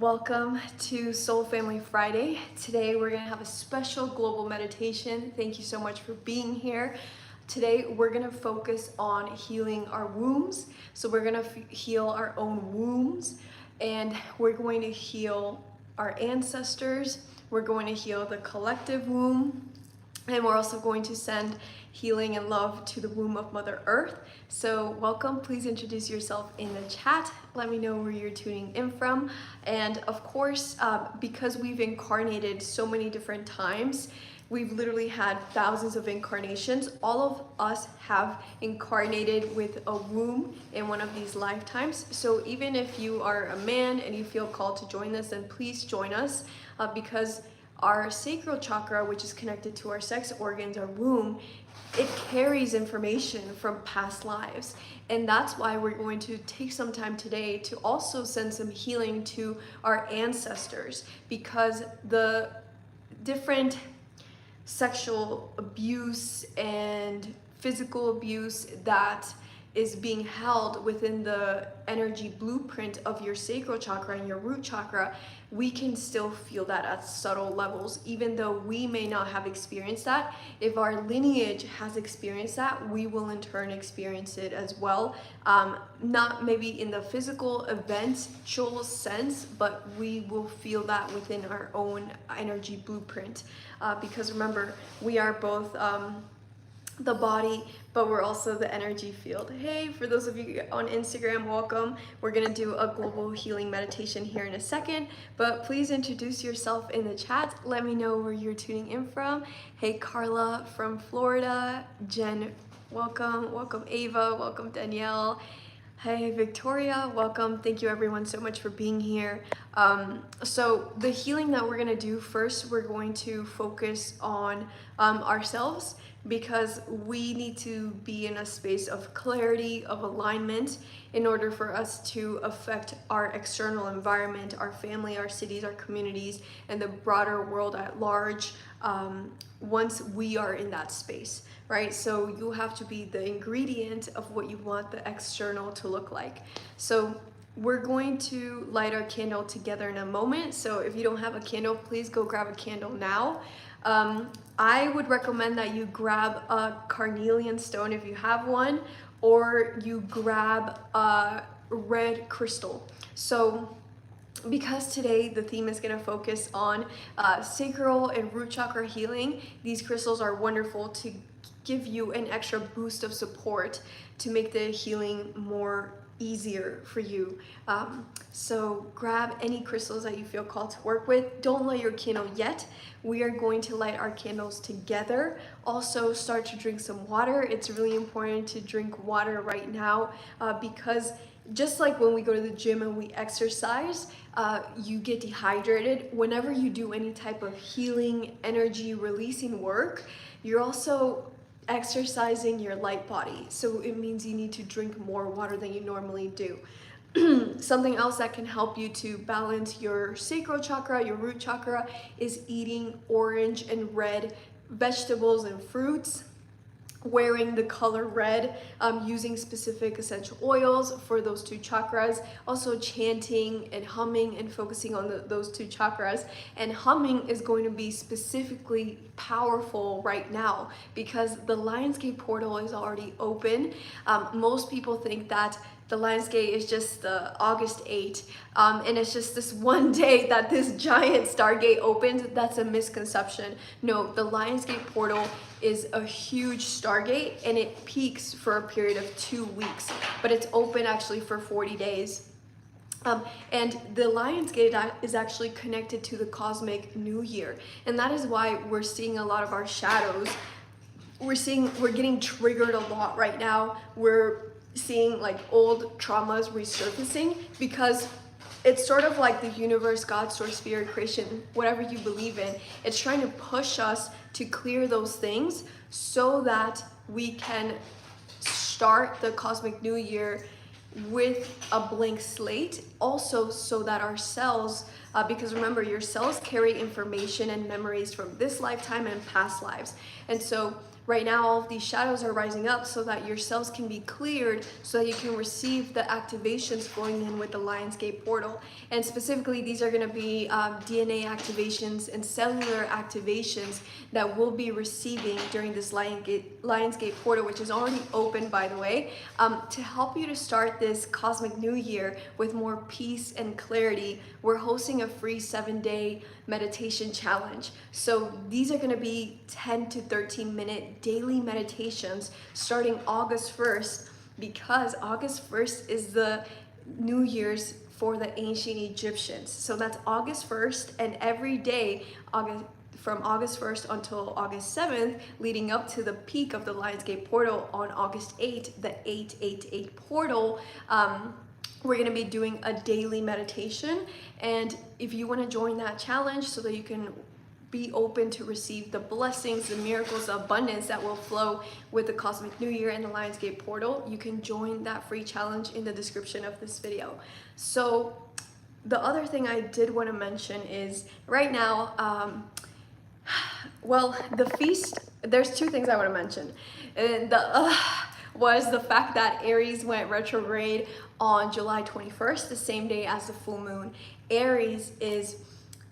Welcome to Soul Family Friday. Today we're going to have a special global meditation. Thank you so much for being here. Today we're going to focus on healing our wombs. So we're going to heal our own wombs, and we're going to heal our ancestors. We're going to heal the collective womb, and we're also going to send healing and love to the womb of Mother Earth. So welcome, please introduce yourself in the chat. Let me know where you're tuning in from. And of course, because we've incarnated so many different times, we've literally had thousands of incarnations. All of us have incarnated with a womb in one of these lifetimes. So even if you are a man and you feel called to join this, then please join us because our sacral chakra, which is connected to our sex organs, our womb, it carries information from past lives. And that's why we're going to take some time today to also send some healing to our ancestors, because the different sexual abuse and physical abuse that is being held within the energy blueprint of your sacral chakra and your root chakra, we can still feel that at subtle levels, even though we may not have experienced that. If our lineage has experienced that, we will in turn experience it as well. Not maybe in the physical eventual sense, but we will feel that within our own energy blueprint. Because remember, we are both the body, but we're also the energy field. Hey, for those of you on Instagram, welcome. We're gonna do a global healing meditation here in a second, but please introduce yourself in the chat. Let me know where you're tuning in from. Hey, Carla from Florida. Jen, welcome. Welcome, Ava. Welcome, Danielle. Hey, Victoria, welcome. Thank you everyone so much for being here. So the healing that we're gonna do first, we're going to focus on ourselves, because we need to be in a space of clarity, of alignment, in order for us to affect our external environment, our family, our cities, our communities, and the broader world at large once we are in that space, right? So you have to be the ingredient of what you want the external to look like. So we're going to light our candle together in a moment. So if you don't have a candle, please go grab a candle now. I would recommend that you grab a carnelian stone if you have one, or you grab a red crystal. So because today the theme is going to focus on sacral and root chakra healing, these crystals are wonderful to give you an extra boost of support to make the healing more easier for you. So grab any crystals that you feel called to work with. Don't light your candle yet. We are going to light our candles together. Also start to drink some water. It's really important to drink water right now because just like when we go to the gym and we exercise, you get dehydrated. Whenever you do any type of healing, energy releasing work, you're also exercising your light body. So it means you need to drink more water than you normally do. Something else that can help you to balance your sacral chakra, your root chakra, is eating orange and red vegetables and fruits, wearing the color red, using specific essential oils for those two chakras, also chanting and humming and focusing on those two chakras. And humming is going to be specifically powerful right now because the Lionsgate portal is already open. Most people think that the Lionsgate is just August 8th, and it's just this one day that this giant stargate opened. That's a misconception. No, the Lionsgate portal is a huge stargate, and it peaks for a period of 2 weeks, but it's open actually for 40 days. And the Lionsgate is actually connected to the cosmic new year, and that is why we're seeing a lot of our shadows. We're getting triggered a lot right now. We're seeing like old traumas resurfacing because it's sort of like the universe, God, source, spirit, creation, whatever you believe in. It's trying to push us to clear those things so that we can start the cosmic new year with a blank slate. Also so that our cells, because remember, your cells carry information and memories from this lifetime and past lives. And so right now all of these shadows are rising up so that your cells can be cleared so that you can receive the activations going in with the Lionsgate portal. And specifically, these are going to be DNA activations and cellular activations that we'll be receiving during this Lionsgate portal, which is already open, by the way, to help you to start this cosmic new year with more peace and clarity. We're hosting a free 7-day meditation challenge. So these are going to be 10 to 13 minute daily meditations starting August 1st, because August 1st is the New Year's for the ancient Egyptians. So that's August 1st, and every day from August 1st until August 7th, leading up to the peak of the Lionsgate portal on August 8th, the 888 portal, we're going to be doing a daily meditation. And if you want to join that challenge so that you can be open to receive the blessings, the miracles, the abundance that will flow with the Cosmic New Year and the Lionsgate portal, you can join that free challenge in the description of this video. So the other thing I did want to mention is right now, well, the feast, there's two things I want to mention. Was the fact that Aries went retrograde on July 21st, the same day as the full moon. Aries is,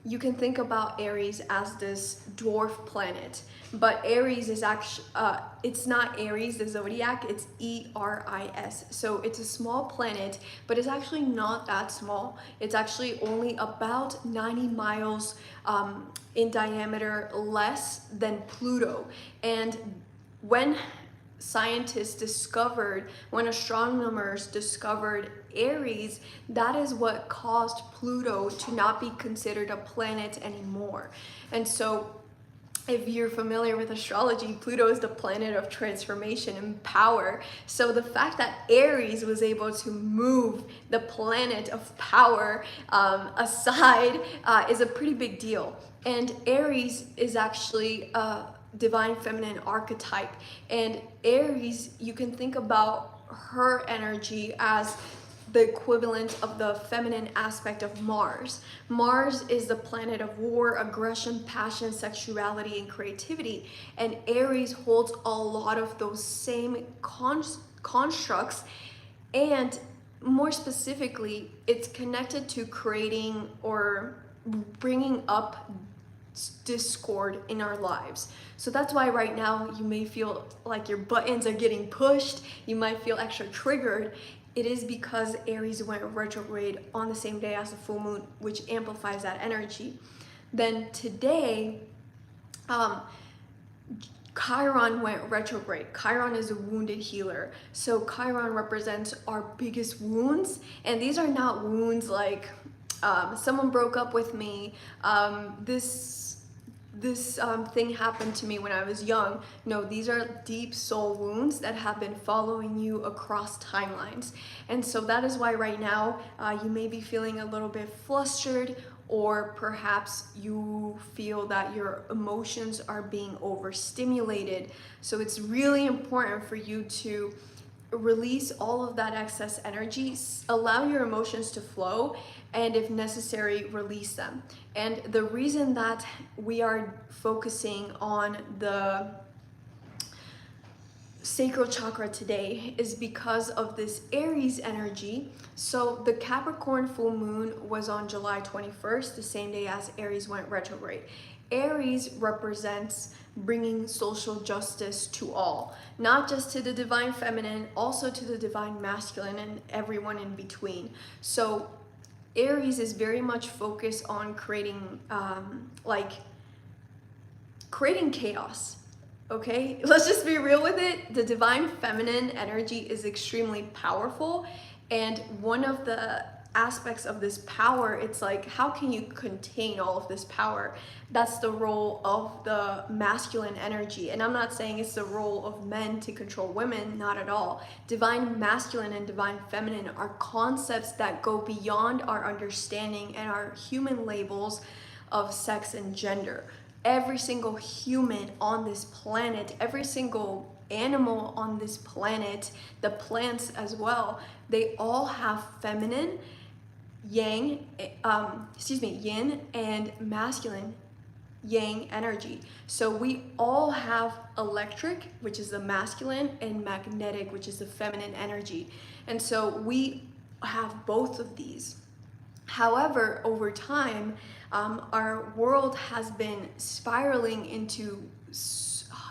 you can think about Aries as this dwarf planet, but Aries is actually, it's not Aries, the zodiac, it's Eris. So it's a small planet, but it's actually not that small. It's actually only about 90 miles in diameter less than Pluto. And when astronomers discovered Aries, that is what caused Pluto to not be considered a planet anymore. And so if you're familiar with astrology, Pluto is the planet of transformation and power. So the fact that Aries was able to move the planet of power aside is a pretty big deal. And Aries is actually divine feminine archetype, and Aries, you can think about her energy as the equivalent of the feminine aspect of Mars. Mars is the planet of war, aggression, passion, sexuality, and creativity, and Aries holds a lot of those same constructs, and more specifically, it's connected to creating or bringing up discord in our lives. So that's why right now you may feel like your buttons are getting pushed, you might feel extra triggered. It is because Aries went retrograde on the same day as the full moon, which amplifies that energy. Then today, Chiron went retrograde. Chiron is a wounded healer. So Chiron represents our biggest wounds, and these are not wounds like someone broke up with me, this thing happened to me when I was young. No, these are deep soul wounds that have been following you across timelines. And so that is why right now you may be feeling a little bit flustered, or perhaps you feel that your emotions are being overstimulated. So it's really important for you to release all of that excess energy, allow your emotions to flow, and if necessary, release them. And the reason that we are focusing on the sacral chakra today is because of this Aries energy. So the Capricorn full moon was on July 21st, the same day as Aries went retrograde. Aries represents bringing social justice to all, not just to the divine feminine, also to the divine masculine and everyone in between. So Aries is very much focused on creating creating chaos. Okay, let's just be real with it. The divine feminine energy is extremely powerful, and one of the aspects of this power, it's like, how can you contain all of this power? That's the role of the masculine energy. And I'm not saying it's the role of men to control women, not at all. Divine masculine and divine feminine are concepts that go beyond our understanding and our human labels of sex and gender. Every single human on this planet, every single animal on this planet, the plants as well, they all have feminine, yin and masculine yang energy. So we all have electric, which is the masculine, and magnetic, which is the feminine energy. And so we have both of these. However, over time, our world has been spiraling into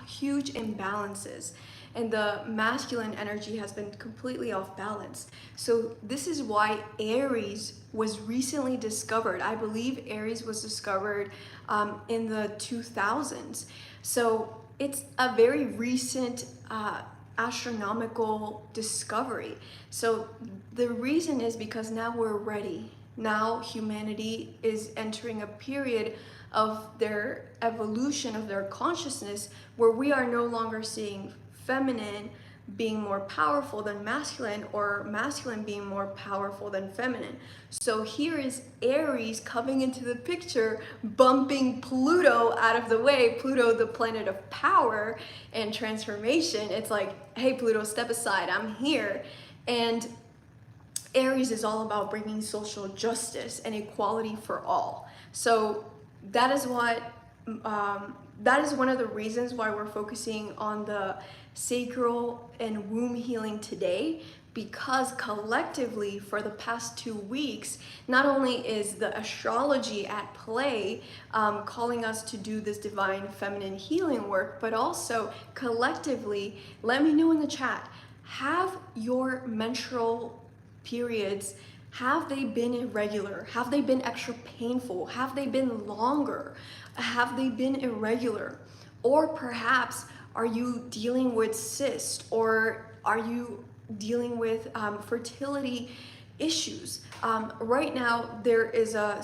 huge imbalances, and the masculine energy has been completely off balance. So this is why Aries was recently discovered. I believe Aries was discovered in the 2000s. So it's a very recent astronomical discovery. So the reason is because now we're ready. Now humanity is entering a period of their evolution of their consciousness where we are no longer seeing feminine being more powerful than masculine, or masculine being more powerful than feminine. So here is Aries coming into the picture, bumping Pluto out of the way. Pluto, the planet of power and transformation. It's like, hey Pluto, step aside, I'm here. And Aries is all about bringing social justice and equality for all. So that is what that is one of the reasons why we're focusing on the sacral and womb healing today, because collectively for the past 2 weeks, not only is the astrology at play, calling us to do this divine feminine healing work, but also collectively, let me know in the chat, have your menstrual periods, have they been irregular? Have they been extra painful? Have they been longer? Have they been irregular? Or perhaps are you dealing with cysts, or are you dealing with fertility issues? Right now there is a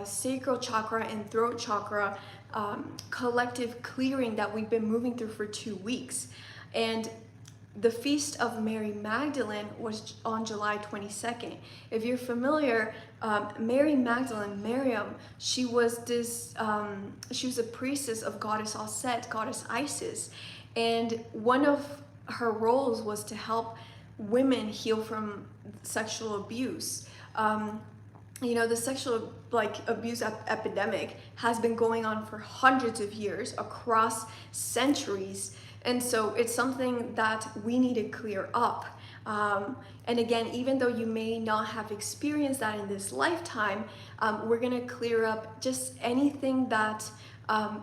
sacral chakra and throat chakra collective clearing that we've been moving through for 2 weeks. And the Feast of Mary Magdalene was on July 22nd. If you're familiar, Mary Magdalene, Miriam, she was a priestess of goddess Aset, goddess Isis, and one of her roles was to help women heal from sexual abuse. You know, the sexual abuse epidemic has been going on for hundreds of years across centuries. And so it's something that we need to clear up. And again, even though you may not have experienced that in this lifetime, we're gonna clear up just anything that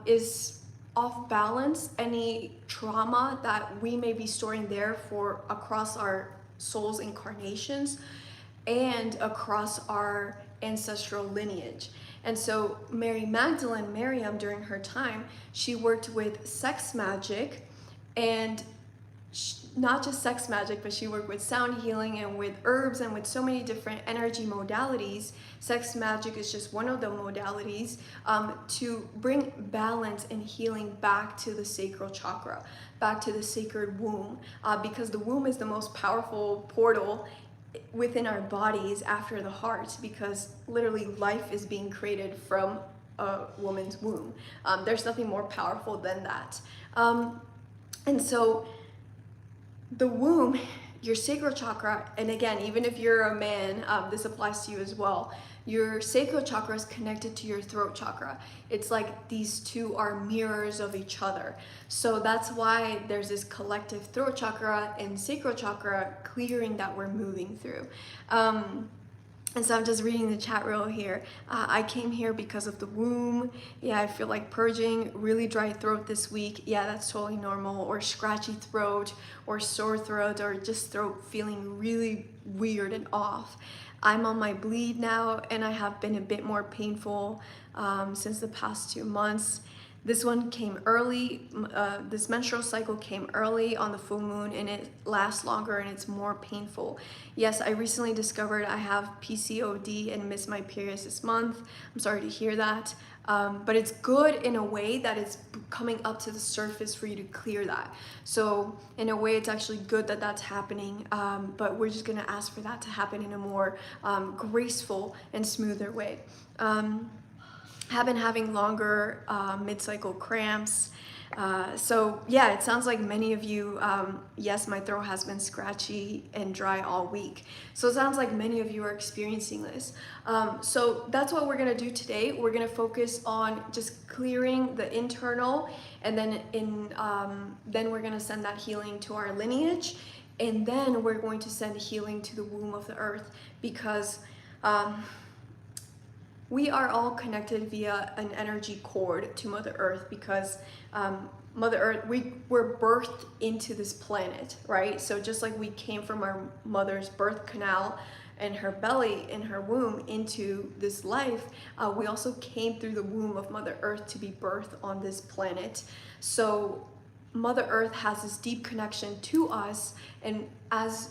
is off balance, any trauma that we may be storing there for across our soul's incarnations and across our ancestral lineage. And so Mary Magdalene, Miriam, during her time, she worked with sex magic, and not just sex magic, but she worked with sound healing and with herbs and with so many different energy modalities. Sex magic is just one of the modalities to bring balance and healing back to the sacral chakra, back to the sacred womb, because the womb is the most powerful portal within our bodies after the heart, because literally life is being created from a woman's womb. There's nothing more powerful than that. And so the womb, your sacral chakra, and again, even if you're a man, this applies to you as well. Your sacral chakra is connected to your throat chakra. It's like these two are mirrors of each other. So that's why there's this collective throat chakra and sacral chakra clearing that we're moving through. And so I'm just reading the chat reel here. I came here because of the womb. Yeah, I feel like purging, really dry throat this week. Yeah, that's totally normal. Or scratchy throat, or sore throat, or just throat feeling really weird and off. I'm on my bleed now, and I have been a bit more painful since the past 2 months. This one came early, this menstrual cycle came early on the full moon, and it lasts longer and it's more painful. Yes, I recently discovered I have PCOD and missed my periods this month. I'm sorry to hear that. But it's good in a way that it's coming up to the surface for you to clear that. So in a way, it's actually good that that's happening, but we're just gonna ask for that to happen in a more graceful and smoother way. Have been having longer mid-cycle cramps. So yeah, it sounds like many of you, yes, my throat has been scratchy and dry all week. So it sounds like many of you are experiencing this. So that's what we're gonna do today. We're gonna focus on just clearing the internal, and then we're gonna send that healing to our lineage, and then we're going to send healing to the womb of the earth, because we are all connected via an energy cord to Mother Earth, because Mother Earth, we were birthed into this planet, right? So just like we came from our mother's birth canal and her belly and her womb into this life, we also came through the womb of Mother Earth to be birthed on this planet. So Mother Earth has this deep connection to us, and as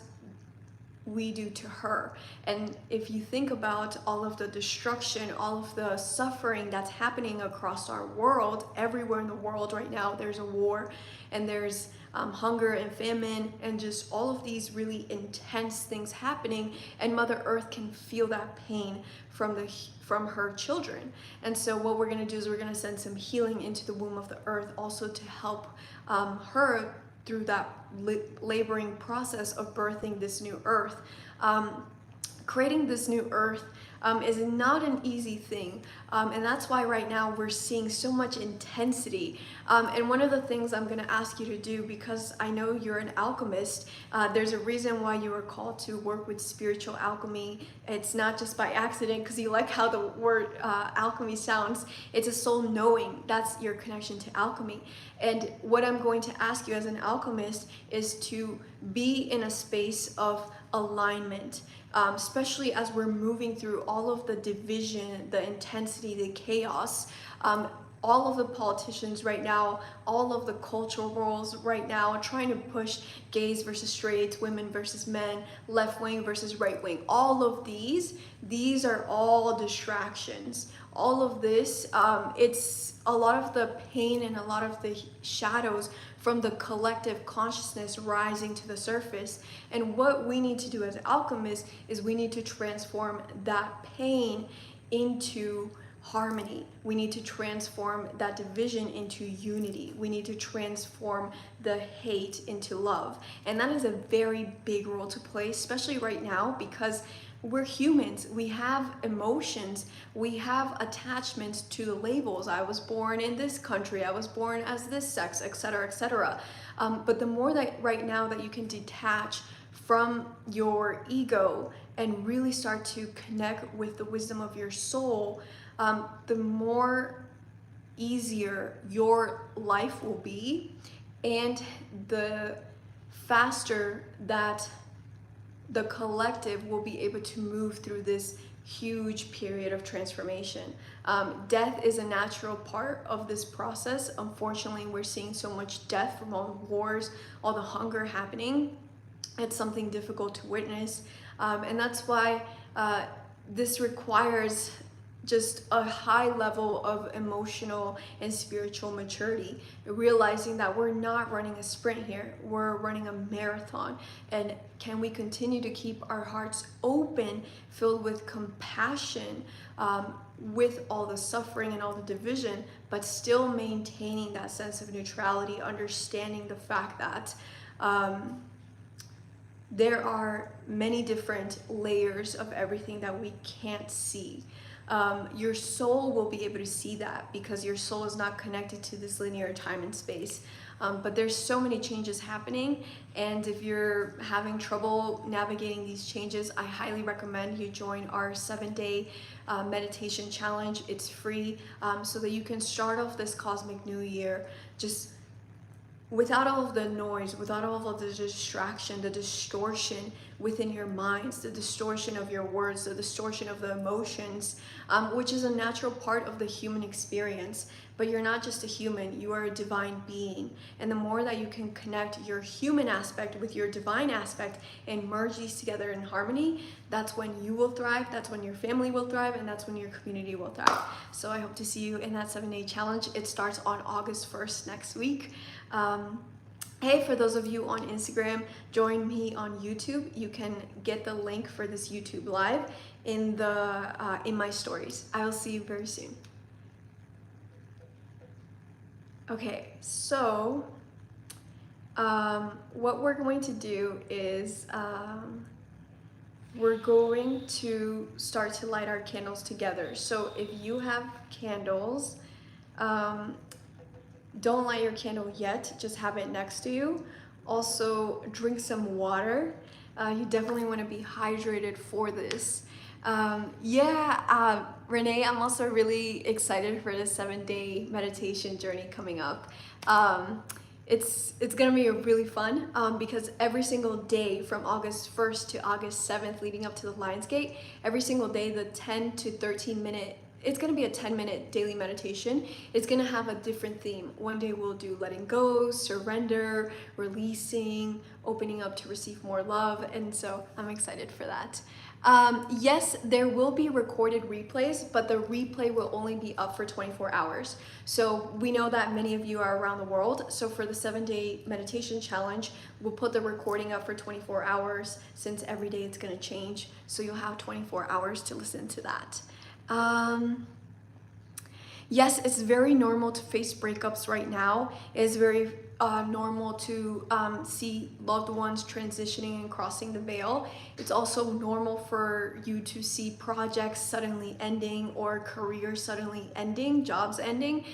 we do to her. And if you think about all of the destruction, all of the suffering that's happening across our world, everywhere in the world right now, there's a war, and there's hunger and famine, and just all of these really intense things happening, and Mother Earth can feel that pain from her children. And so what we're going to do is we're going to send some healing into the womb of the earth, also to help her through that laboring process of birthing this new earth. Creating this new earth is not an easy thing, and that's why right now we're seeing so much intensity. And one of the things I'm going to ask you to do, because I know you're an alchemist, there's a reason why you were called to work with spiritual alchemy. It's not just by accident because you like how the word alchemy sounds. It's a soul knowing. That's your connection to alchemy. And what I'm going to ask you as an alchemist is to be in a space of alignment, especially as we're moving through all of the division, the intensity, the chaos. All of the politicians right now, all of the cultural roles right now are trying to push gays versus straights, women versus men, left wing versus right wing. All of these are all distractions. All of this, it's a lot of the pain and a lot of the shadows from the collective consciousness rising to the surface. And what we need to do as alchemists is we need to transform that pain into harmony. We need to transform that division into unity. We need to transform the hate into love. And that is a very big role to play, especially right now, because we're humans. We have emotions. We have attachments to the labels. I was born in this country. I was born as this sex, etc., etc. But the more that right now that you can detach from your ego and really start to connect with the wisdom of your soul, the more easier your life will be, and the faster that the collective will be able to move through this huge period of transformation. Death is a natural part of this process. Unfortunately, we're seeing so much death from all the wars, all the hunger happening. It's something difficult to witness. And that's why this requires just a high level of emotional and spiritual maturity, realizing that we're not running a sprint here, we're running a marathon. And can we continue to keep our hearts open, filled with compassion, with all the suffering and all the division, but still maintaining that sense of neutrality, understanding the fact that there are many different layers of everything that we can't see. Your soul will be able to see that, because your soul is not connected to this linear time and space. But there's so many changes happening, and if you're having trouble navigating these changes, I highly recommend you join our 7-day meditation challenge. It's free, so that you can start off this cosmic new year just without all of the noise, without all of the distraction, the distortion within your minds, the distortion of your words, the distortion of the emotions, which is a natural part of the human experience. But you're not just a human, you are a divine being. And the more that you can connect your human aspect with your divine aspect and merge these together in harmony, that's when you will thrive, that's when your family will thrive, and that's when your community will thrive. So I hope to see you in that 7-day challenge. It starts on August 1st next week. Hey, for those of you on Instagram, join me on YouTube. You can get the link for this YouTube live in my stories. I will see you very soon. Okay, so what we're going to do is we're going to start to light our candles together. So if you have candles, um, don't light your candle yet, just have it next to you. Also, drink some water. You definitely want to be hydrated for this. Renee, I'm also really excited for this 7-day meditation journey coming up. It's gonna be really fun because every single day from August 1st to August 7th, leading up to the Lionsgate, every single day, the 10 to 13 minute, it's gonna be a 10-minute daily meditation. It's gonna have a different theme. One day we'll do letting go, surrender, releasing, opening up to receive more love, and so I'm excited for that. Yes, there will be recorded replays, but the replay will only be up for 24 hours. So we know that many of you are around the world. So for the 7-day meditation challenge, we'll put the recording up for 24 hours since every day it's gonna change. So you'll have 24 hours to listen to that. Yes, it's very normal to face breakups right now. It's very normal to see loved ones transitioning and crossing the veil. It's also normal for you to see projects suddenly ending or careers suddenly ending, jobs ending.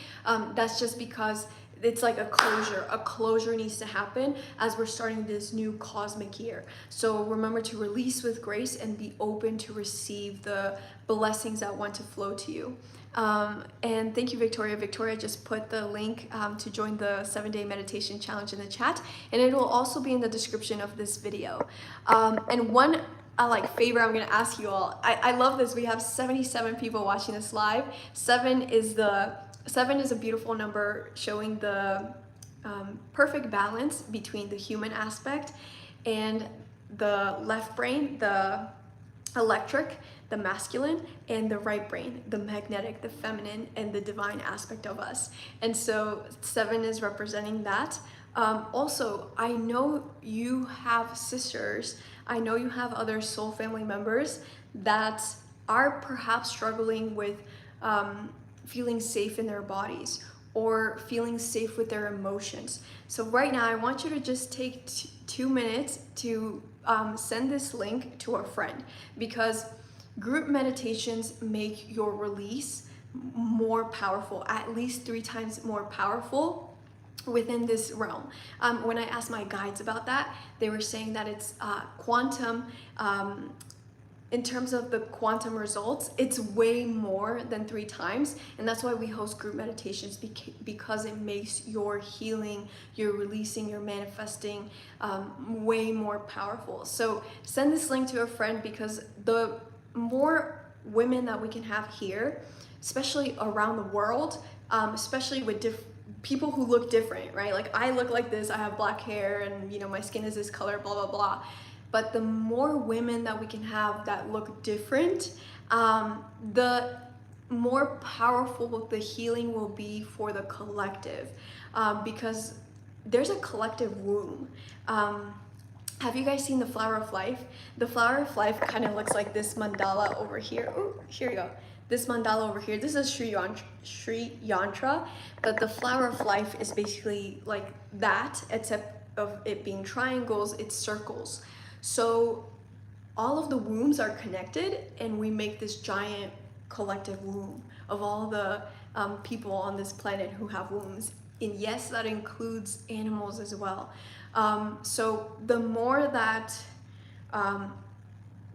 That's just because it's like a closure. A closure needs to happen as we're starting this new cosmic year. So remember to release with grace and be open to receive the blessings that want to flow to you. And thank you, Victoria. Victoria just put the link to join the 7-day meditation challenge in the chat, and it will also be in the description of this video. And one favor I'm gonna ask you all. I love this. We have 77 people watching this live. Seven is a beautiful number showing the perfect balance between the human aspect and the left brain, the electric, the masculine, and the right brain, the magnetic, the feminine, and the divine aspect of us. And so 7 is representing that. Also, I know you have sisters, I know you have other soul family members that are perhaps struggling with feeling safe in their bodies or feeling safe with their emotions. So right now, I want you to just take 2 minutes to send this link to a friend, because group meditations make your release more powerful, at least 3 times more powerful within this realm. When I asked my guides about that, they were saying that it's quantum. In terms of the quantum results, it's way more than 3 times, and that's why we host group meditations, because it makes your healing, your releasing, your manifesting way more powerful. So send this link to a friend, because the more women that we can have here, especially around the world, especially with people who look different, right? Like I look like this, I have black hair, and my skin is this color, blah blah blah. But the more women that we can have that look different, the more powerful the healing will be for the collective, because there's a collective womb. Have you guys seen the flower of life? The flower of life kind of looks like this mandala over here. Oh, here you go. This mandala over here, this is Sri Yantra, but the flower of life is basically like that, except of it being triangles, it's circles. So all of the wombs are connected, and we make this giant collective womb of all the people on this planet who have wombs. And yes, that includes animals as well. So the more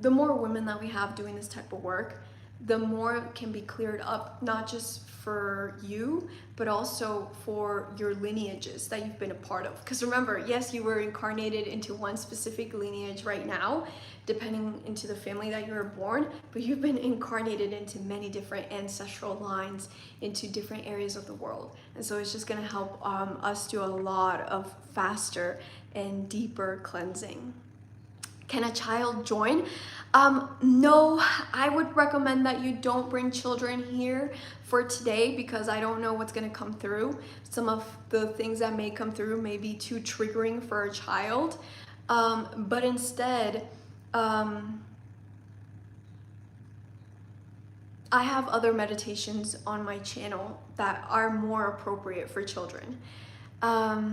women that we have doing this type of work, the more can be cleared up, not just for you, but also for your lineages that you've been a part of. Because remember, yes, you were incarnated into one specific lineage right now, depending into the family that you were born, but you've been incarnated into many different ancestral lines, into different areas of the world. And so it's just gonna help us do a lot of faster and deeper cleansing. Can a child join? No, I would recommend that you don't bring children here for today, because I don't know what's gonna come through. Some of the things that may come through may be too triggering for a child. But instead, I have other meditations on my channel that are more appropriate for children. Let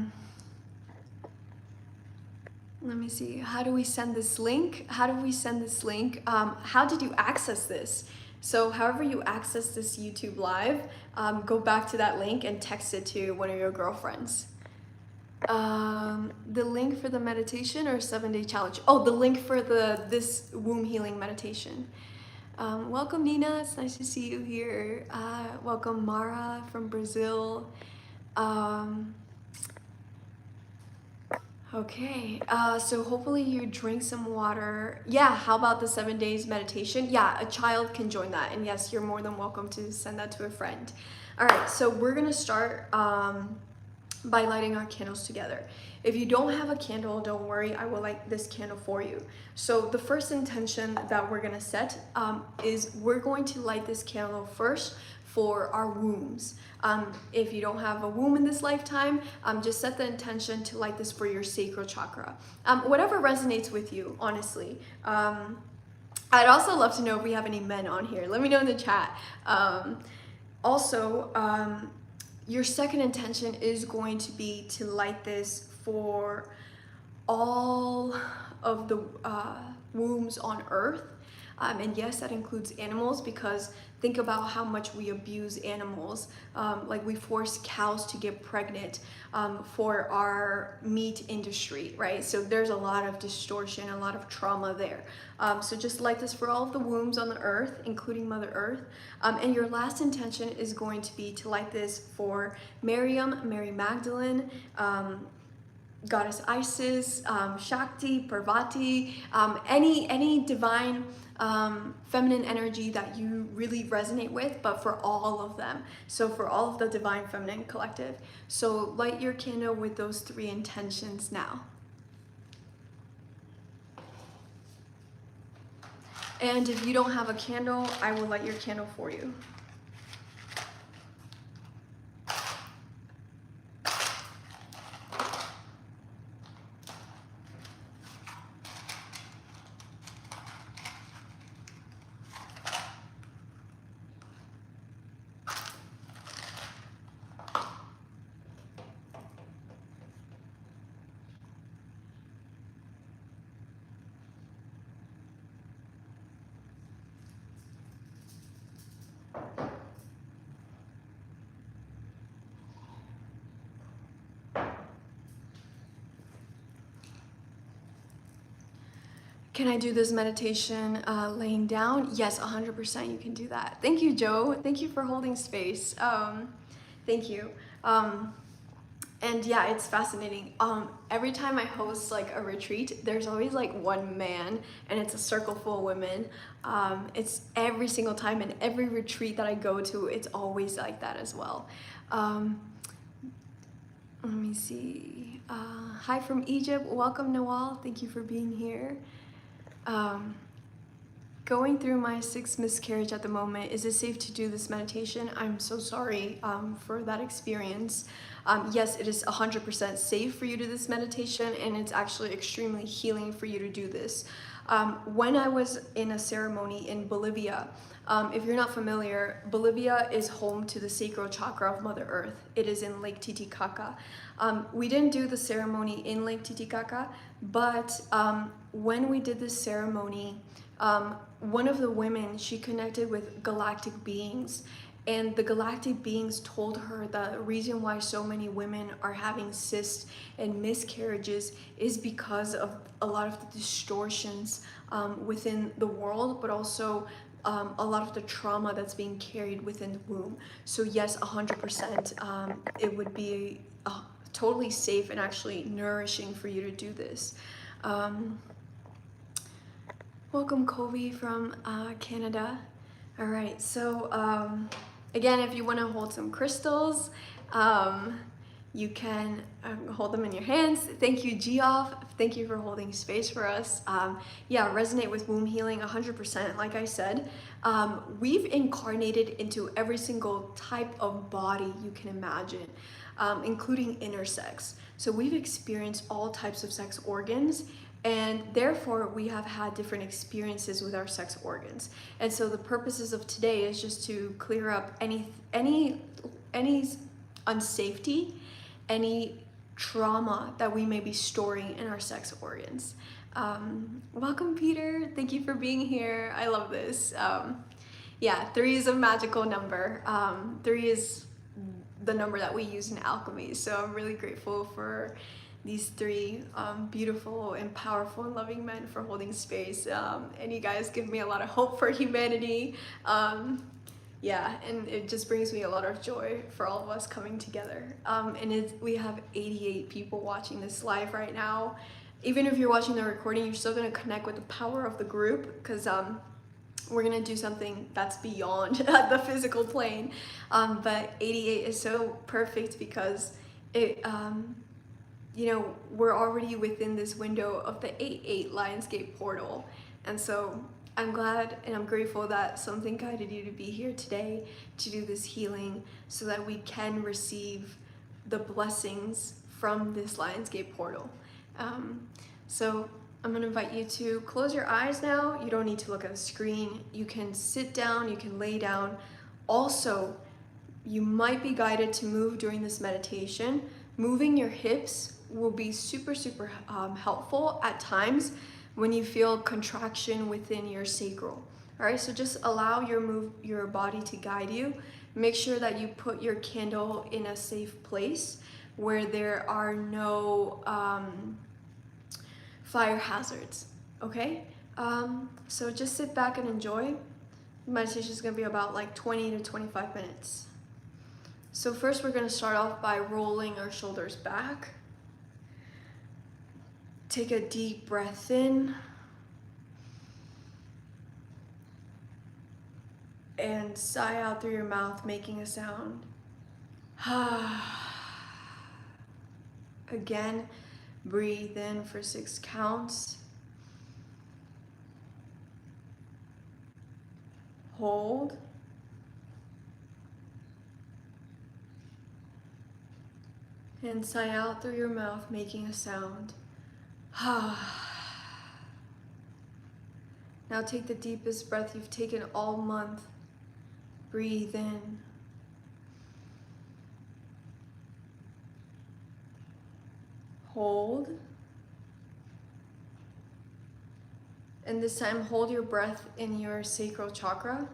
me see, how do we send this link? How did you access this? So however you access this YouTube live, go back to that link and text it to one of your girlfriends. The link for the meditation or 7-day challenge? Oh, the link for this womb healing meditation. Welcome Nina, it's nice to see you here. Welcome Mara from Brazil. Okay, so hopefully you drink some water. Yeah, how about the 7 days meditation? Yeah, a child can join that. And yes, you're more than welcome to send that to a friend. All right, so we're gonna start by lighting our candles together. If you don't have a candle, don't worry, I will light this candle for you. So the first intention that we're gonna set is we're going to light this candle first for our wombs. If you don't have a womb in this lifetime, just set the intention to light this for your sacral chakra. Whatever resonates with you, honestly. I'd also love to know if we have any men on here. Let me know in the chat. Your second intention is going to be to light this for all of the wombs on earth. And yes, that includes animals, because think about how much we abuse animals. Like we force cows to get pregnant for our meat industry, right? So there's a lot of distortion, a lot of trauma there. So just light this for all of the wombs on the earth, including Mother Earth. And your last intention is going to be to light this for Miriam, Mary Magdalene, Goddess Isis, Shakti, Parvati, any divine feminine energy that you really resonate with, but for all of them. So for all of the divine feminine collective. So light your candle with those 3 intentions now. And if you don't have a candle, I will light your candle for you. Can I do this meditation laying down? Yes, 100% you can do that. Thank you, Joe. Thank you for holding space. Thank you. And yeah, it's fascinating. Every time I host like a retreat, there's always like one man and it's a circle full of women. It's every single time, and every retreat that I go to, it's always like that as well. Let me see. Hi from Egypt. Welcome, Nawal. Thank you for being here. Going through my 6th miscarriage at the moment. Is it safe to do this meditation? I'm so sorry for that experience. Yes, it is 100% safe for you to do this meditation, and it's actually extremely healing for you to do this. When I was in a ceremony in Bolivia, if you're not familiar, Bolivia is home to the sacral chakra of Mother Earth. It is in Lake Titicaca. We didn't do the ceremony in Lake Titicaca, but when we did this ceremony, one of the women, she connected with galactic beings, and the galactic beings told her the reason why so many women are having cysts and miscarriages is because of a lot of the distortions within the world, but also a lot of the trauma that's being carried within the womb. So yes, 100%, it would be totally safe and actually nourishing for you to do this. Welcome, Kobe from Canada. All right, so again, if you want to hold some crystals, you can hold them in your hands. Thank you, Geoff. Thank you for holding space for us. Yeah, resonate with womb healing 100%. Like I said, we've incarnated into every single type of body you can imagine, including intersex. So we've experienced all types of sex organs, And therefore we have had different experiences with our sex organs. And so the purposes of today is just to clear up any unsafety, any trauma that we may be storing in our sex organs. Welcome, Peter. Thank you for being here. I love this. Yeah, 3 is a magical number. 3 is the number that we use in alchemy. So I'm really grateful for these 3 beautiful and powerful and loving men for holding space. And you guys give me a lot of hope for humanity. Yeah, and it just brings me a lot of joy for all of us coming together. We have 88 people watching this live right now. Even if you're watching the recording, you're still gonna connect with the power of the group, because we're gonna do something that's beyond the physical plane. But 88 is so perfect because it, you know, we're already within this window of the 8-8 Lionsgate portal. And so I'm glad and I'm grateful that something guided you to be here today to do this healing so that we can receive the blessings from this Lionsgate portal. So I'm gonna invite you to close your eyes now. You don't need to look at the screen. You can sit down, you can lay down. Also, you might be guided to move during this meditation. Moving your hips will be super helpful at times when you feel contraction within your sacral. All right, so just allow your body to guide you. Make sure that you put your candle in a safe place where there are no fire hazards, okay? So just sit back and enjoy. The meditation is gonna be about like 20 to 25 minutes. So first we're gonna start off by rolling our shoulders back. Take a deep breath in. And sigh out through your mouth, making a sound. Again, breathe in for 6 counts. Hold. And sigh out through your mouth, making a sound. Now take the deepest breath you've taken all month. Breathe in. Hold. And this time hold your breath in your sacral chakra.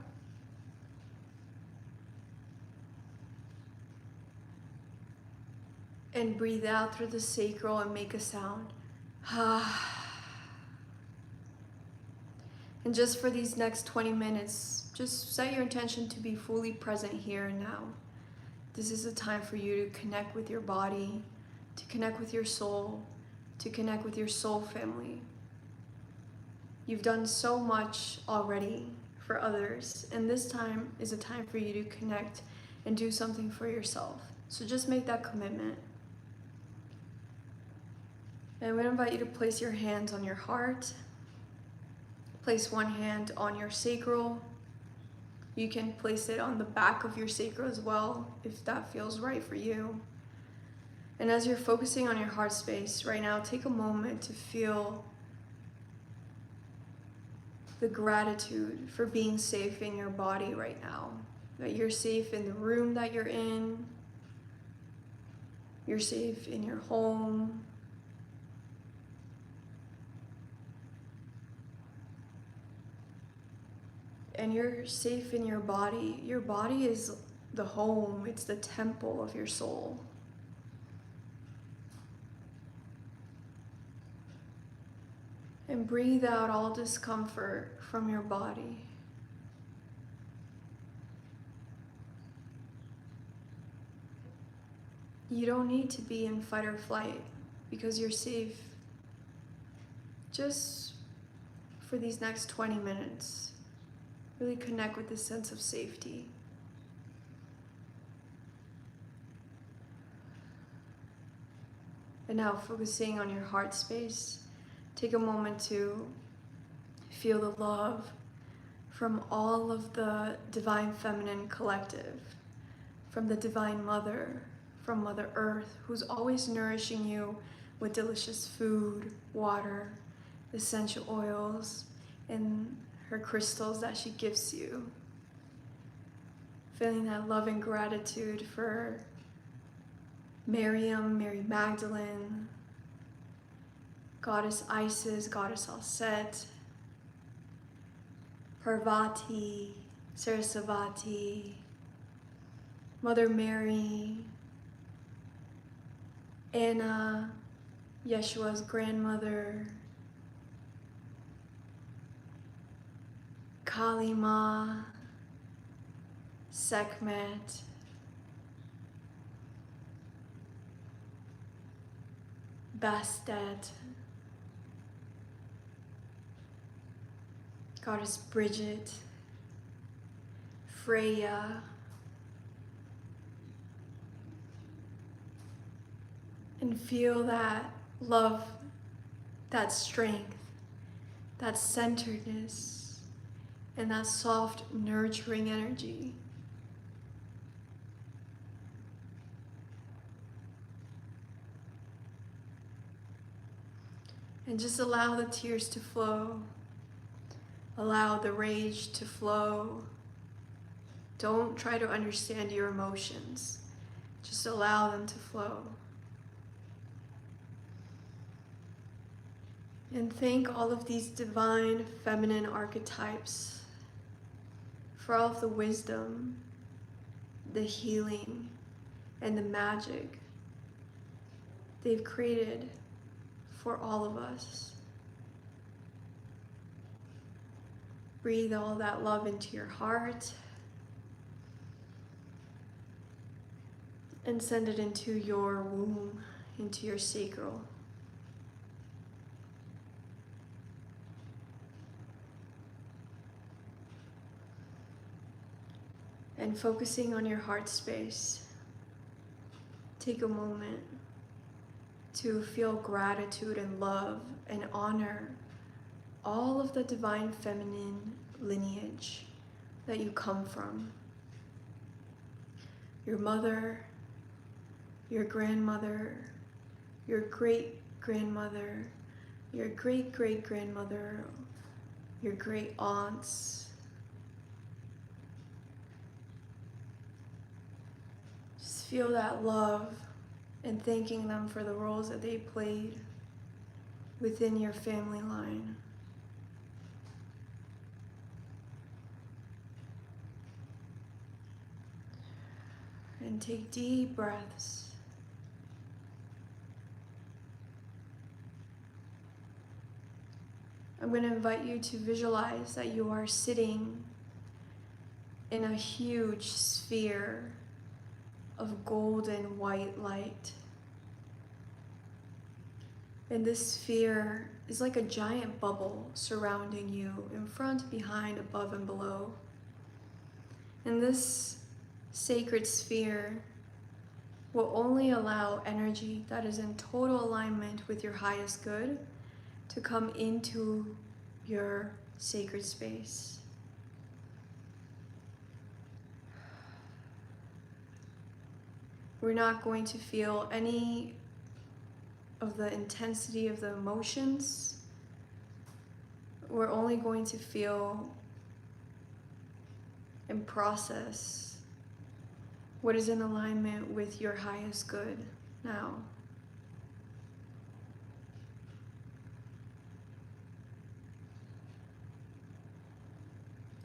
And breathe out through the sacral and make a sound. And just for these next 20 minutes, just set your intention to be fully present here and now. This is a time for you to connect with your body, to connect with your soul, to connect with your soul family. You've done so much already for others, and this time is a time for you to connect and do something for yourself. So just make that commitment. And I'm going to invite you to place your hands on your heart. Place one hand on your sacral. You can place it on the back of your sacral as well, if that feels right for you. And as you're focusing on your heart space right now, take a moment to feel the gratitude for being safe in your body right now. That you're safe in the room that you're in. You're safe in your home. And you're safe in your body. Your body is the home, it's the temple of your soul. And breathe out all discomfort from your body. You don't need to be in fight or flight because you're safe. Just for these next 20 minutes. Really connect with this sense of safety. And now focusing on your heart space, take a moment to feel the love from all of the Divine Feminine Collective, from the Divine Mother, from Mother Earth, who's always nourishing you with delicious food, water, essential oils and her crystals that she gives you. Feeling that love and gratitude for Miriam, Mary Magdalene, Goddess Isis, Goddess Alset, Parvati, Sarasvati, Mother Mary, Anna, Yeshua's grandmother, Kali Ma, Sekhmet, Bastet, Goddess Bridget, Freya, and feel that love, that strength, that centeredness, and that soft, nurturing energy. And just allow the tears to flow. Allow the rage to flow. Don't try to understand your emotions. Just allow them to flow. And thank all of these divine feminine archetypes for all of the wisdom, the healing, and the magic they've created for all of us. Breathe all that love into your heart and send it into your womb, into your sacral. And focusing on your heart space, take a moment to feel gratitude and love and honor all of the divine feminine lineage that you come from. Your mother, your grandmother, your great-grandmother, your great-great-grandmother, your great aunts. Just feel that love and thanking them for the roles that they played within your family line. And take deep breaths. I'm going to invite you to visualize that you are sitting in a huge sphere of golden white light. And this sphere is like a giant bubble surrounding you in front, behind, above, and below. And this sacred sphere will only allow energy that is in total alignment with your highest good to come into your sacred space. We're not going to feel any of the intensity of the emotions. We're only going to feel and process what is in alignment with your highest good now.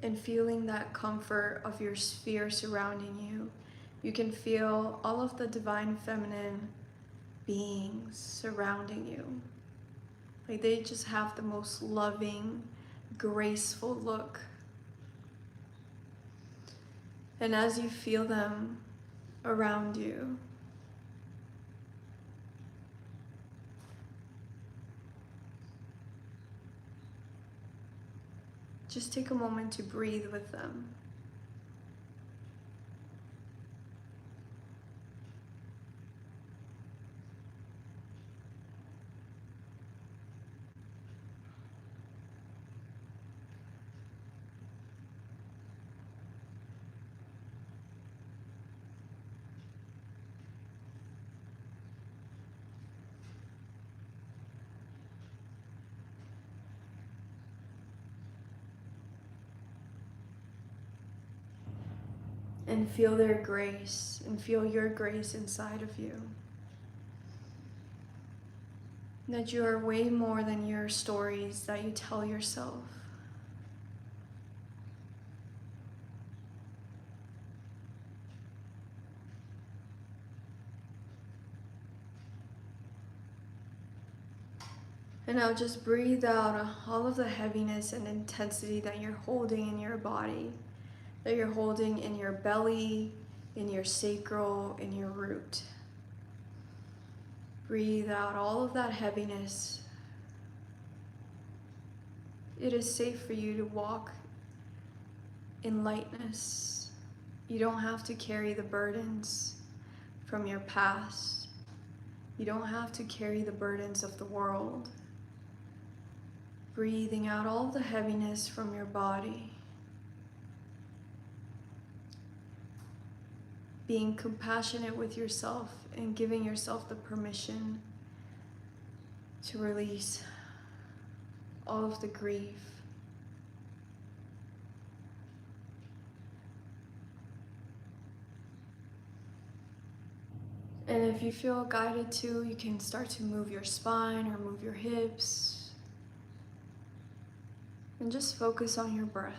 And feeling that comfort of your sphere surrounding you, you can feel all of the divine feminine beings surrounding you. Like they just have the most loving, graceful look. And as you feel them around you, just take a moment to breathe with them. and feel their grace and feel your grace inside of you. That you are way more than your stories that you tell yourself. And now just breathe out all of the heaviness and intensity that you're holding in your body, that you're holding in your belly, in your sacral, in your root. Breathe out all of that heaviness. It is safe for you to walk in lightness. You don't have to carry the burdens from your past. You don't have to carry the burdens of the world. Breathing out all the heaviness from your body. Being compassionate with yourself and giving yourself the permission to release all of the grief. And if you feel guided to, you can start to move your spine or move your hips. And just focus on your breath.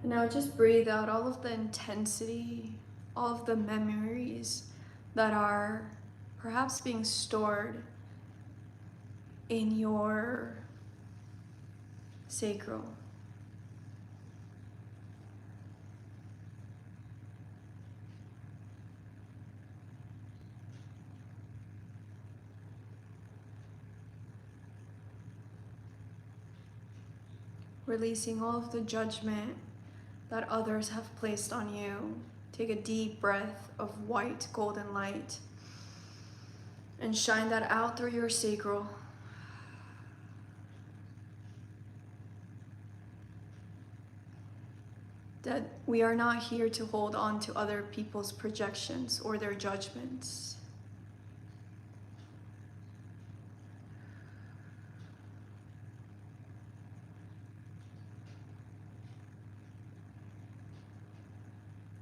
And now just breathe out all of the intensity, all of the memories that are perhaps being stored in your sacral. Releasing all of the judgment that others have placed on you. Take a deep breath of white golden light and shine that out through your sacral. That we are not here to hold on to other people's projections or their judgments.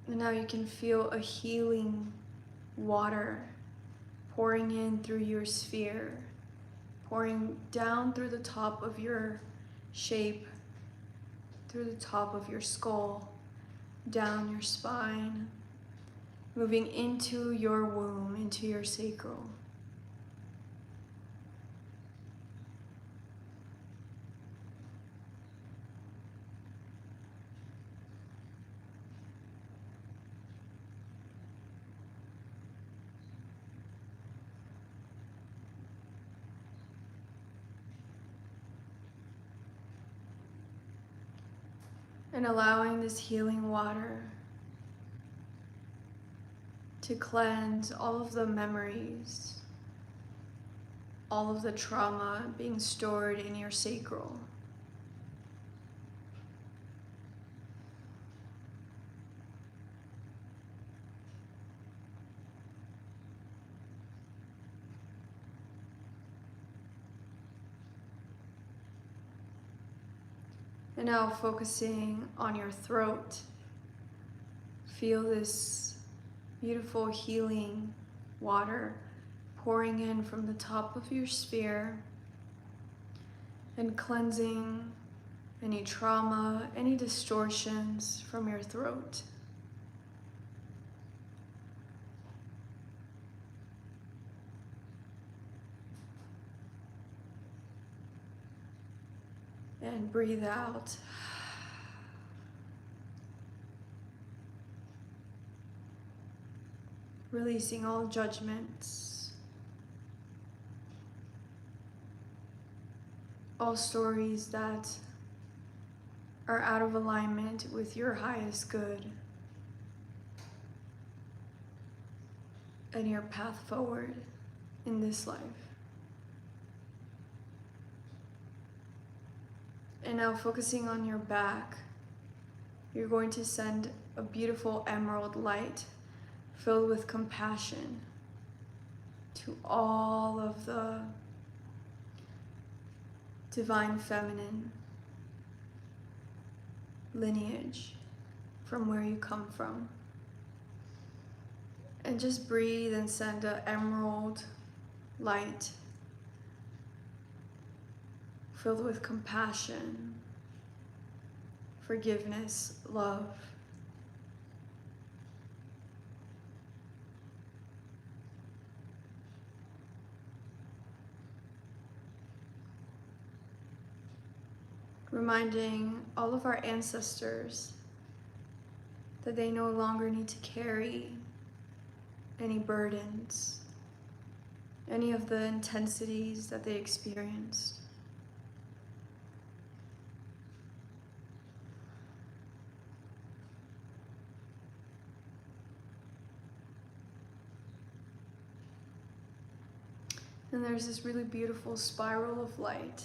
And now you can feel a healing water pouring in through your sphere, pouring down through the top of your shape, through the top of your skull, down your spine, moving into your womb, into your sacral. And allowing this healing water to cleanse all of the memories, all of the trauma being stored in your sacral. And now focusing on your throat, feel this beautiful healing water pouring in from the top of your sphere and cleansing any trauma, any distortions from your throat. And breathe out. Releasing all judgments, all stories that are out of alignment with your highest good and your path forward in this life. And now focusing on your back, you're going to send a beautiful emerald light filled with compassion to all of the divine feminine lineage from where you come from. And just breathe and send an emerald light filled with compassion, forgiveness, love. Reminding all of our ancestors that they no longer need to carry any burdens, any of the intensities that they experienced. And there's this really beautiful spiral of light.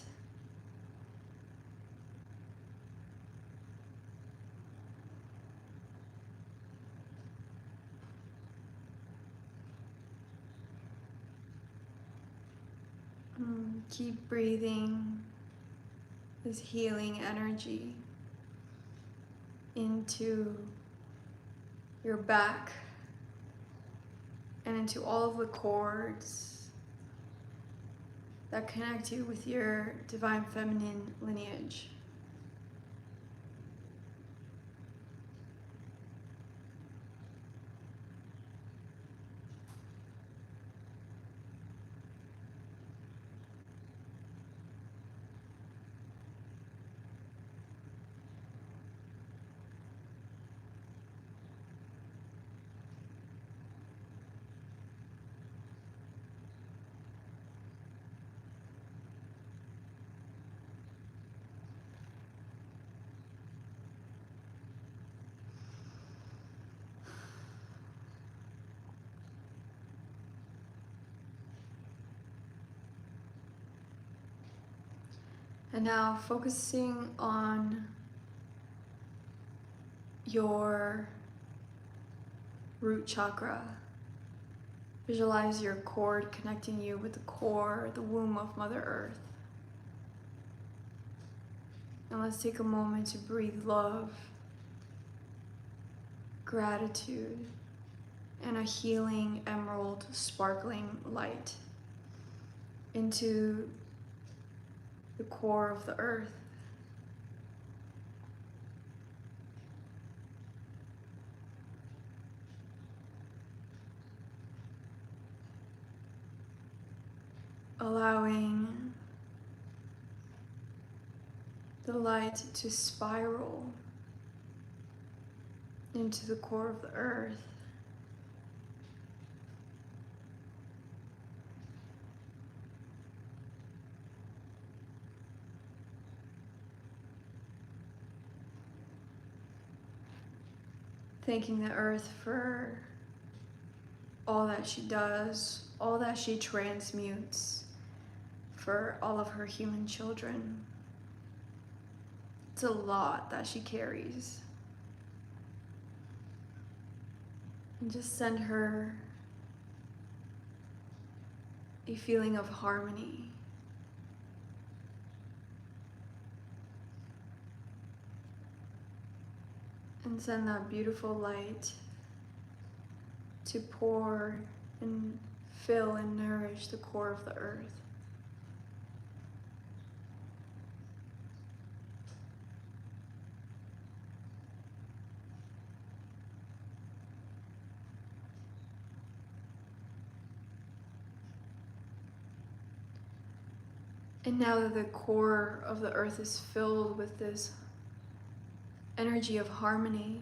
Keep breathing this healing energy into your back and into all of the cords that connect you with your divine feminine lineage. And now focusing on your root chakra. Visualize your cord connecting you with the core, the womb of Mother Earth. And let's take a moment to breathe love, gratitude, and a healing emerald sparkling light into the core of the earth. Allowing the light to spiral into the core of the earth. Thanking the earth for all that she does, all that she transmutes for all of her human children. It's a lot that she carries. And just send her a feeling of harmony. And send that beautiful light to pour and fill and nourish the core of the earth. And now that the core of the earth is filled with this energy of harmony,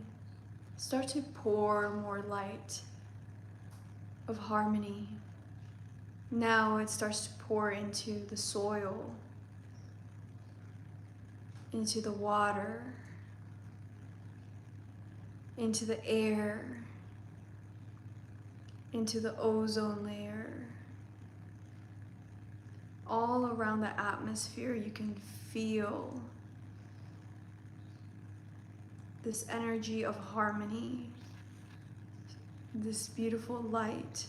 start to pour more light of harmony. Now it starts to pour into the soil, into the water, into the air, into the ozone layer. All around the atmosphere, you can feel this energy of harmony this beautiful light,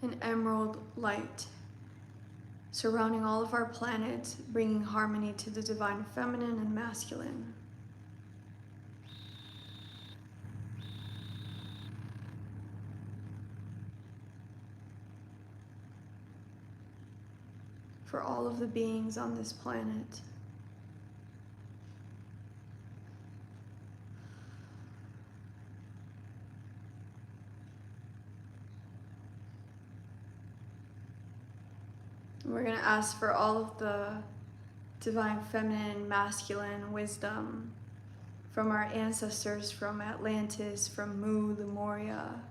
an emerald light, surrounding all of our planets, bringing harmony to the divine feminine and masculine. For all of the beings on this planet. We're going to ask for all of the divine feminine, masculine wisdom from our ancestors, from Atlantis, from Mu, Lemuria.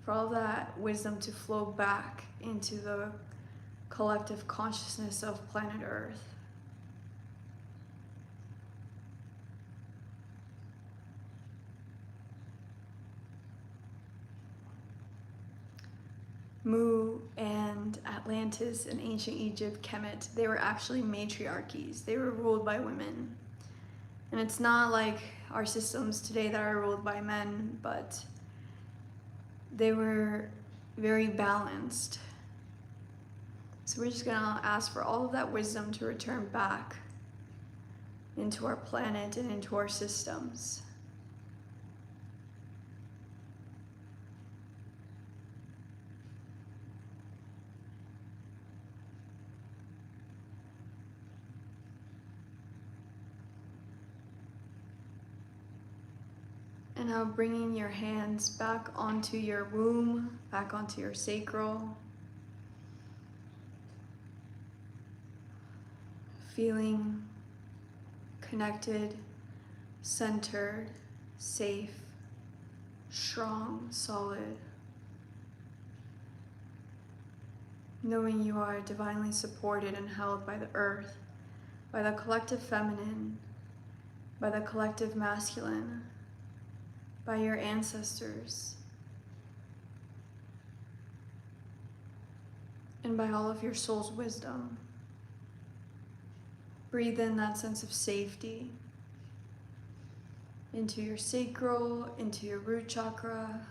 For all that wisdom to flow back into the collective consciousness of planet Earth. Mu and Atlantis and ancient Egypt, Kemet, they were actually matriarchies. They were ruled by women. And it's not like our systems today that are ruled by men, but they were very balanced. So we're just gonna ask for all of that wisdom to return back into our planet and into our systems. And now bringing your hands back onto your womb, back onto your sacral. Feeling connected, centered, safe, strong, solid. Knowing you are divinely supported and held by the earth, by the collective feminine, by the collective masculine, by your ancestors, and by all of your soul's wisdom. Breathe in that sense of safety into your sacral, into your root chakra,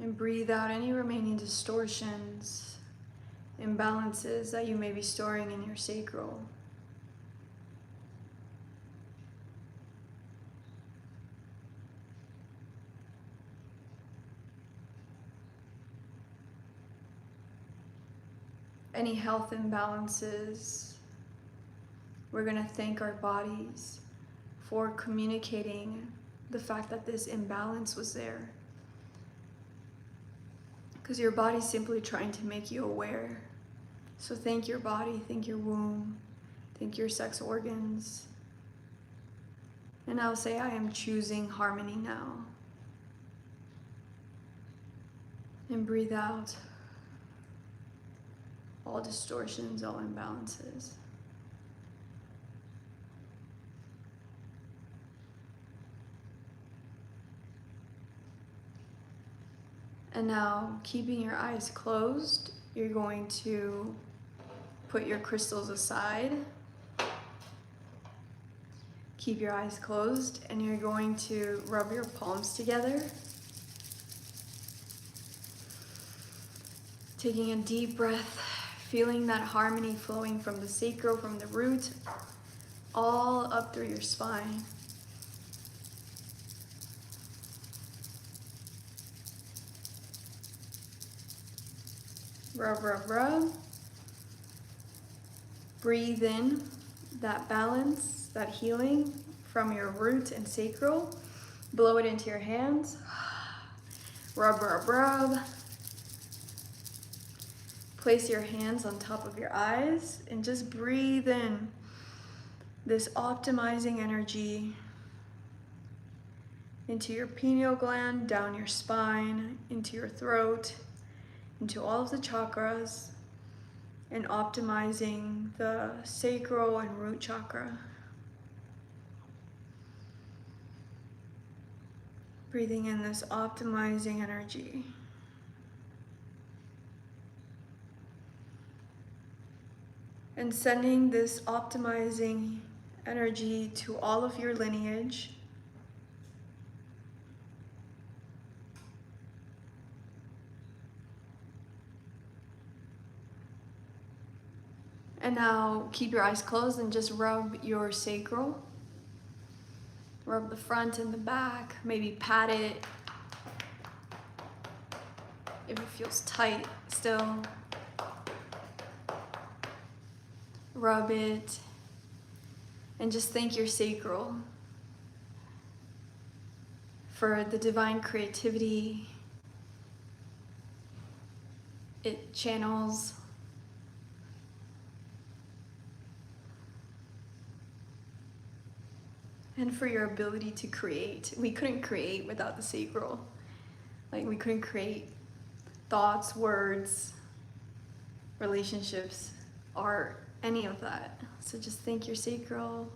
and breathe out any remaining distortions, imbalances that you may be storing in your sacral. Any health imbalances, we're going to thank our bodies for communicating the fact that this imbalance was there. Because your body's simply trying to make you aware. So thank your body, thank your womb, thank your sex organs. And I'll say, I am choosing harmony now. And breathe out all distortions, all imbalances. And now, keeping your eyes closed, you're going to put your crystals aside. Keep your eyes closed, and you're going to rub your palms together. Taking a deep breath, feeling that harmony flowing from the sacral, from the root, all up through your spine. Rub, rub, rub. Breathe in that balance, that healing from your root and sacral. Blow it into your hands. Rub, rub, rub. Place your hands on top of your eyes and just breathe in this optimizing energy into your pineal gland, down your spine, into your throat, into all of the chakras, and optimizing the sacral and root chakra. Breathing in this optimizing energy. and sending this optimizing energy to all of your lineage. And now keep your eyes closed and just rub your sacral. Rub the front and the back, maybe pat it if it feels tight still. Rub it and just thank your sacral for the divine creativity it channels. And for your ability to create. We couldn't create without the sacral. Like, we couldn't create thoughts, words, relationships, art, any of that. So just thank your sacral.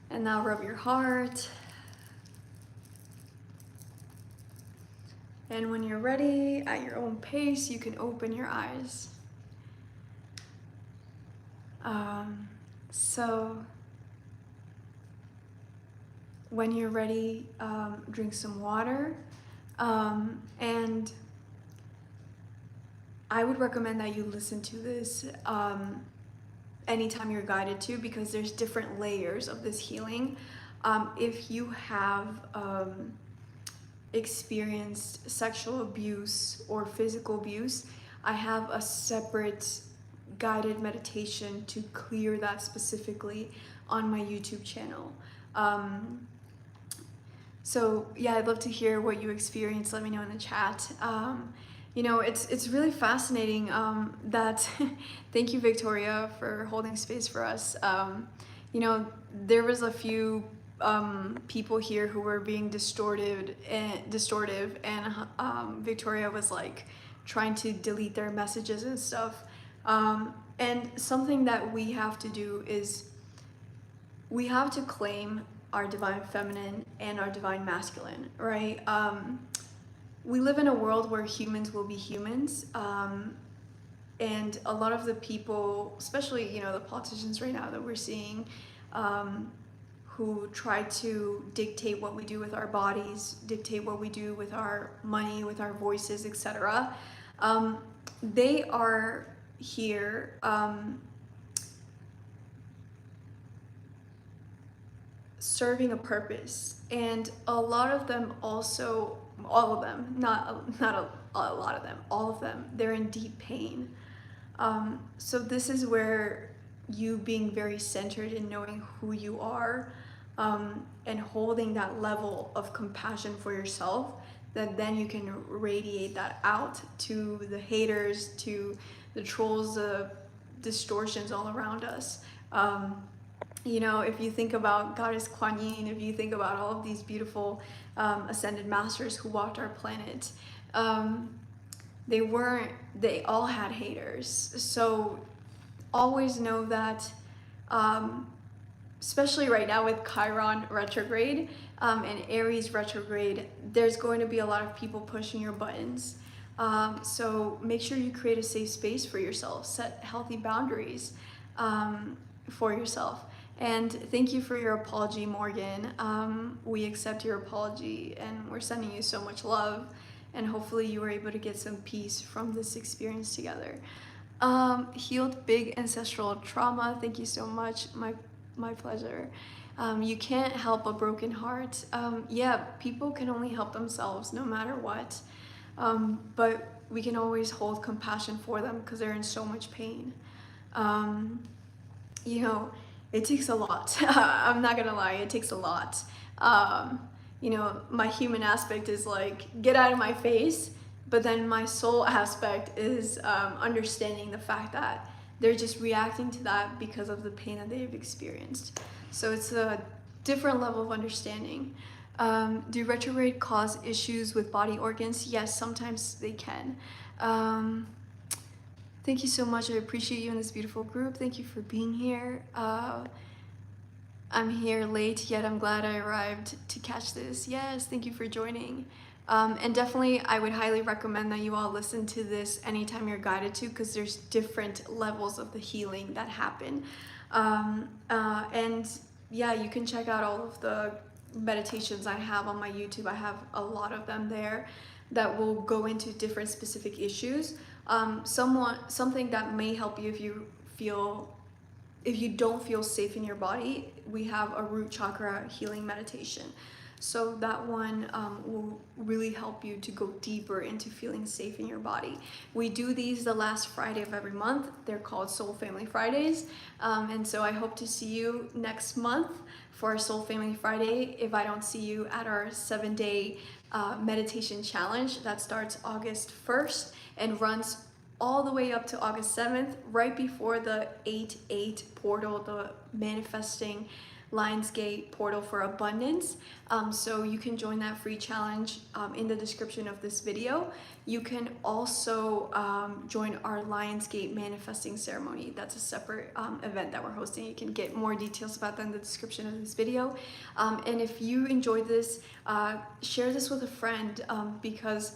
And now rub your heart. And when you're ready, at your own pace, you can open your eyes. So when you're ready, drink some water. And I would recommend that you listen to this anytime you're guided to, because there's different layers of this healing. If you have experienced sexual abuse or physical abuse, I have a separate guided meditation to clear that specifically on my YouTube channel. So yeah, I'd love to hear what you experienced. Let me know in the chat. You know, it's really fascinating that, thank you, Victoria, for holding space for us. You know, there was a few people here who were being distortive, and Victoria was like trying to delete their messages and stuff. And something that we have to do is we have to claim our divine feminine and our divine masculine, right? We live in a world where humans will be humans, and a lot of the people, especially, you know, the politicians right now that we're seeing, who try to dictate what we do with our bodies, dictate what we do with our money, with our voices, etc. They are here serving a purpose, and a lot of them also, all of them, not a lot of them, all of them, they're in deep pain. So this is where you being very centered in knowing who you are, and holding that level of compassion for yourself, that then you can radiate that out to the haters, to the trolls, the distortions all around us. You know, if you think about Goddess Kuan Yin, if you think about all of these beautiful ascended masters who walked our planet, they all had haters. So always know that, especially right now with Chiron retrograde and Aries retrograde, there's going to be a lot of people pushing your buttons. So make sure you create a safe space for yourself, set healthy boundaries for yourself. And thank you for your apology, Morgan. We accept your apology, and we're sending you so much love, and hopefully you were able to get some peace from this experience together. Healed big ancestral trauma. Thank you so much. My pleasure. You can't help a broken heart. Yeah, people can only help themselves no matter what. But we can always hold compassion for them because they're in so much pain. You know, it takes a lot. I'm not gonna lie, it takes a lot. You know, my human aspect is like, get out of my face, but then my soul aspect is understanding the fact that they're just reacting to that because of the pain that they've experienced. So it's a different level of understanding. Do retrograde cause issues with body organs? Yes, sometimes they can. Thank you so much. I appreciate you in this beautiful group. Thank you for being here. I'm here late, yet I'm glad I arrived to catch this. Yes, thank you for joining. And definitely, I would highly recommend that you all listen to this anytime you're guided to, because there's different levels of the healing that happen. And yeah, you can check out all of the meditations I have on my YouTube. I have a lot of them there that will go into different specific issues. Something that may help you if you don't feel safe in your body, we have a root chakra healing meditation. So that one will really help you to go deeper into feeling safe in your body. We do these the last Friday of every month. They're called Soul Family Fridays. And so I hope to see you next month for our Soul Family Friday. If I don't see you at our 7-day meditation challenge that starts August 1st and runs all the way up to August 7th, right before the 8/8 portal, the manifesting Lionsgate portal for abundance. So you can join that free challenge in the description of this video. You can also join our Lionsgate manifesting ceremony. That's a separate event that we're hosting. You can get more details about that in the description of this video. And if you enjoyed this, share this with a friend, because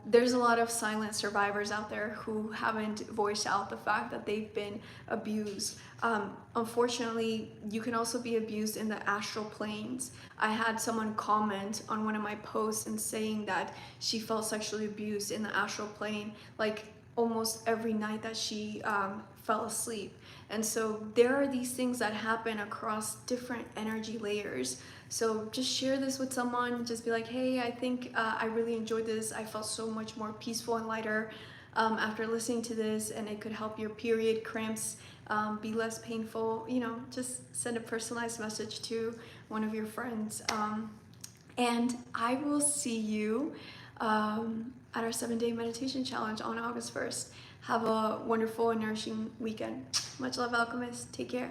there's a lot of silent survivors out there who haven't voiced out the fact that they've been abused. Unfortunately, you can also be abused in the astral planes. I had someone comment on one of my posts and saying that she felt sexually abused in the astral plane, like almost every night that she fell asleep. And so there are these things that happen across different energy layers. So just share this with someone. Just be like, hey, I think I really enjoyed this. I felt so much more peaceful and lighter after listening to this, and it could help your period cramps be less painful. Just send a personalized message to one of your friends. And I will see you at our 7-day meditation challenge on August 1st. Have a wonderful and nourishing weekend. Much love, alchemists. Take care.